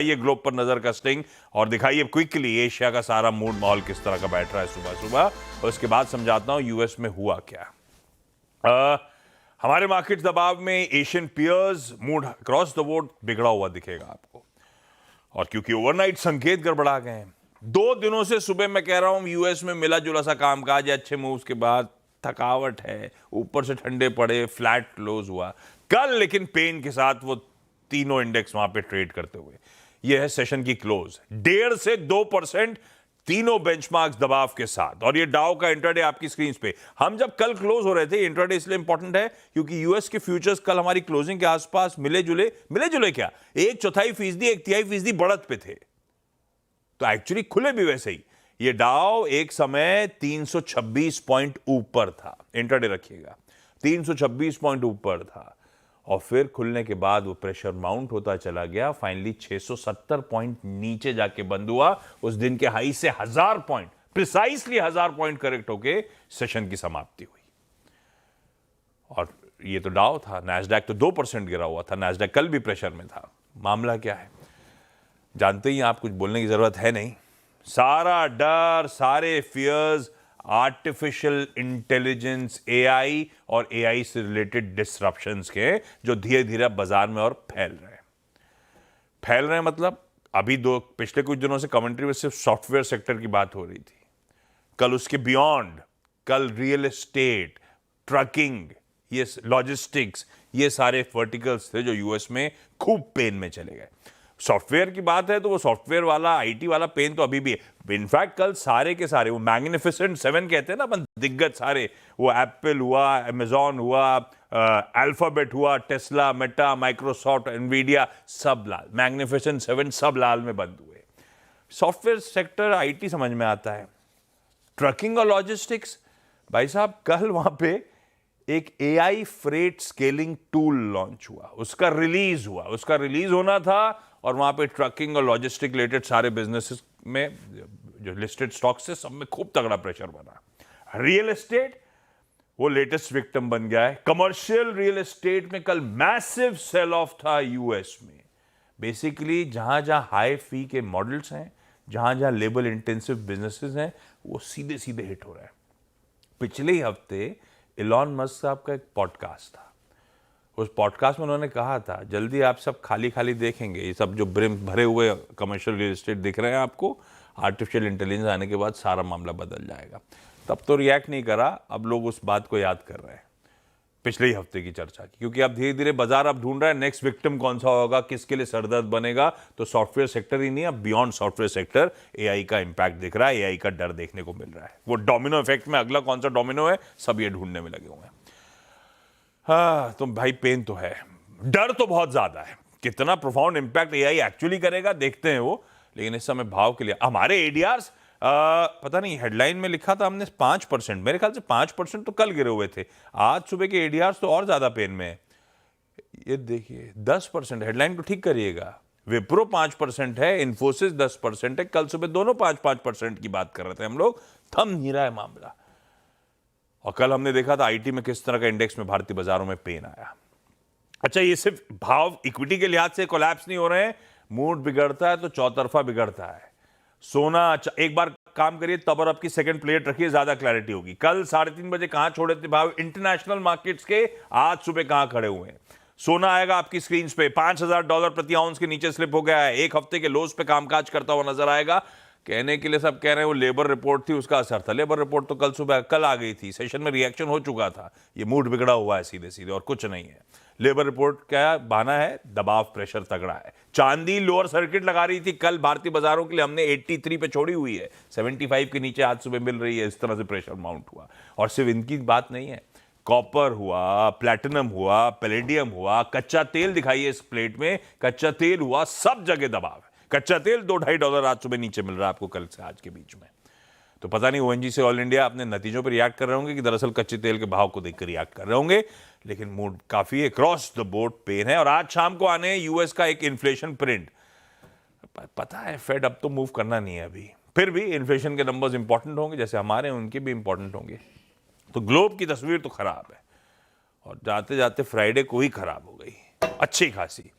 ये ग्लोब पर नजर कास्टिंग और दिखाइए क्विकली एशिया का सारा मूड माहौल किस तरह का बैठ रहा है सुबह सुबह, और उसके बाद समझाता हूं यूएस में हुआ क्या। हमारे मार्केट दबाव में Asian peers mood across the board बिगड़ा हुआ दिखेगा आपको, और क्योंकि ओवरनाइट संकेत गड़बड़ा गए हैं। 2 दिनों से सुबह मैं कह रहा हूं यूएस में मिला जुला सा कामकाज है, अच्छे मूव्स के बाद थकावट है, ऊपर से ठंडे पड़े, फ्लैट क्लोज हुआ कल, लेकिन पेन के साथ वो तीनों इंडेक्स वहां पे ट्रेड करते हुए। यह है सेशन की क्लोज 1.5 से 2% तीनों बेंचमार्क्स दबाव के साथ, और ये डाउ का इंट्राडे आपकी स्क्रीन पे। हम जब कल क्लोज हो रहे थे, इंट्राडे इसलिए इंपॉर्टेंट है क्योंकि यूएस के फ्यूचर्स कल हमारी क्लोजिंग के आसपास मिले जुले क्या 1/4% 1/3% बढ़त पे थे, तो एक्चुअली खुले भी वैसे ही। ये डाउ एक समय 326 पॉइंट ऊपर था, इंट्राडे रखिएगा 326 पॉइंट ऊपर था, और फिर खुलने के बाद वो प्रेशर माउंट होता चला गया। फाइनली 670 पॉइंट नीचे जाके बंद हुआ। उस दिन के हाई से 1000 पॉइंट, प्रिसाइसली 1000 पॉइंट करेक्ट होके सेशन की समाप्ति हुई। और ये तो डाउ था, नैस्डैक तो 2% गिरा हुआ था, नैस्डैक कल भी प्रेशर में था। मामला क्या है जानते ही, आप कुछ बोलने की जरूरत है नहीं। सारा डर, सारे फियर्स आर्टिफिशियल इंटेलिजेंस, एआई और एआई से रिलेटेड डिसरप्शंस के, जो धीरे धीरे बाजार में और फैल रहे हैं। मतलब अभी पिछले कुछ दिनों से कमेंट्री में सिर्फ सॉफ्टवेयर सेक्टर की बात हो रही थी, कल उसके बियॉन्ड, कल रियल एस्टेट, ट्रकिंग, ये लॉजिस्टिक्स, ये सारे वर्टिकल्स थे जो यूएस में खूब पेन में चले गए। सॉफ्टवेयर की बात है तो वो सॉफ्टवेयर वाला, आईटी वाला पेन तो अभी भी है। इनफैक्ट कल सारे के सारे वो मैग्निफिसेंट 7 कहते हैं ना अपन, दिग्गज सारे, वो एप्पल हुआ, अमेजॉन हुआ, अल्फाबेट हुआ, टेस्ला, मेटा, माइक्रोसॉफ्ट, एनवीडिया, सब लाल, मैग्निफिसेंट 7 सब लाल में बंद हुए। सॉफ्टवेयर सेक्टर, आईटी समझ में आता है। ट्रकिंग और लॉजिस्टिक्स, भाई साहब कल वहां पे एक AI freight scaling tool launch हुआ, उसका रिलीज होना था, और वहां पे ट्रकिंग और लॉजिस्टिक रिलेटेड सारे बिजनेसेस में जो लिस्टेड स्टॉक्स है सब में खूब तगड़ा प्रेशर बना। रियल एस्टेट वो लेटेस्ट विक्टिम बन गया है। कमर्शियल रियल एस्टेट में कल मैसिव सेल ऑफ था यूएस में। बेसिकली जहां जहां हाई फी के मॉडल्स हैं, जहां जहां लेबर इंटेंसिव बिजनेसेस हैं, वो सीधे सीधे हिट हो रहे हैं। पिछले ही हफ्ते इलॉन मस्क साहब का एक पॉडकास्ट था, उस पॉडकास्ट में उन्होंने कहा था जल्दी आप सब खाली खाली देखेंगे, ये सब जो ब्रिम भरे हुए कमर्शियल रियल एस्टेट दिख रहे हैं आपको, आर्टिफिशियल इंटेलिजेंस आने के बाद सारा मामला बदल जाएगा। तब तो रिएक्ट नहीं करा, अब लोग उस बात को याद कर रहे हैं पिछले ही हफ्ते की चर्चा की, क्योंकि अब धीरे धीरे बाजार अब ढूंढ रहा है नेक्स्ट विक्टिम कौन सा होगा, किसके लिए सरदर्द बनेगा। तो सॉफ्टवेयर सेक्टर ही नहीं, अब बियॉन्ड सॉफ्टवेयर सेक्टर एआई का इंपैक्ट दिख रहा है, एआई का डर देखने को मिल रहा है। वो डोमिनो इफेक्ट में अगला कौन सा डोमिनो है, सब ये ढूंढने में लगे हुए हैं। हाँ तो भाई पेन तो है, डर तो बहुत ज्यादा है। कितना प्रोफाउंड इंपैक्ट एआई एक्चुअली करेगा देखते हैं वो, लेकिन इस समय भाव के लिए हमारे एडीआर्स, पता नहीं हेडलाइन में लिखा था हमने 5%, मेरे ख्याल से 5% तो कल गिरे हुए थे। आज सुबह के एडीआर्स तो और ज्यादा पेन में है। ये देखिए 10%, हेडलाइन को ठीक करिएगा। विप्रो 5% है, इन्फोसिस 10% है। कल सुबह दोनों 5% की बात कर रहे थे हम लोग, थम नहीं रहा है मामला। और कल हमने देखा था आईटी में किस तरह का इंडेक्स में भारतीय बाजारों में पेन आया। अच्छा, ये सिर्फ भाव इक्विटी के लिहाज से कोलैप्स नहीं हो रहे हैं, मूड बिगड़ता है तो चौतरफा बिगड़ता है। सोना, एक बार काम करिए तब और अब की सेकंड प्लेट रखिए, ज्यादा क्लैरिटी होगी। कल 3:30 बजे कहां छोड़े थे भाव इंटरनेशनल मार्केट्स के, आज सुबह कहां खड़े हुए हैं। सोना आएगा आपकी स्क्रीन पे, $5000 प्रति आउंस के नीचे स्लिप हो गया है, एक हफ्ते के लोज पे कामकाज करता हुआ नजर आएगा। कहने के लिए सब कह रहे हैं वो लेबर रिपोर्ट थी, उसका असर था। लेबर रिपोर्ट तो कल आ गई थी, सेशन में रिएक्शन हो चुका था। ये मूड बिगड़ा हुआ है सीधे सीधे, और कुछ नहीं है। लेबर रिपोर्ट क्या बहाना है, दबाव प्रेशर तगड़ा है। चांदी लोअर सर्किट लगा रही थी कल भारतीय बाजारों के लिए, हमने 83 पे छोड़ी हुई है, 75 के नीचे आज सुबह मिल रही है। इस तरह से प्रेशर माउंट हुआ। और सिर्फ इनकी बात नहीं है, कॉपर हुआ, प्लैटिनम हुआ, पैलेडियम हुआ, कच्चा तेल दिखाइए इस प्लेट में, कच्चा तेल हुआ, सब जगह दबाव है। कच्चा तेल $2-2.5 आज सुबह नीचे मिल रहा है आपको कल से आज के बीच में। तो पता नहीं ओएनजीसी ऑल इंडिया अपने नतीजों पर रिएक्ट कर रहे होंगे कि दरअसल कच्चे तेल के भाव को देखकर रिएक्ट कर रहे होंगे, लेकिन मूड काफी अक्रॉस द बोर्ड पेन है। और आज शाम को आने यूएस का एक इन्फ्लेशन प्रिंट, पता है फेड अब तो मूव करना नहीं है अभी, फिर भी इन्फ्लेशन के नंबर्स इंपॉर्टेंट होंगे, जैसे हमारे उनके भी इंपॉर्टेंट होंगे। तो ग्लोब की तस्वीर तो खराब है, और जाते जाते फ्राइडे को ही खराब हो गई अच्छी खासी।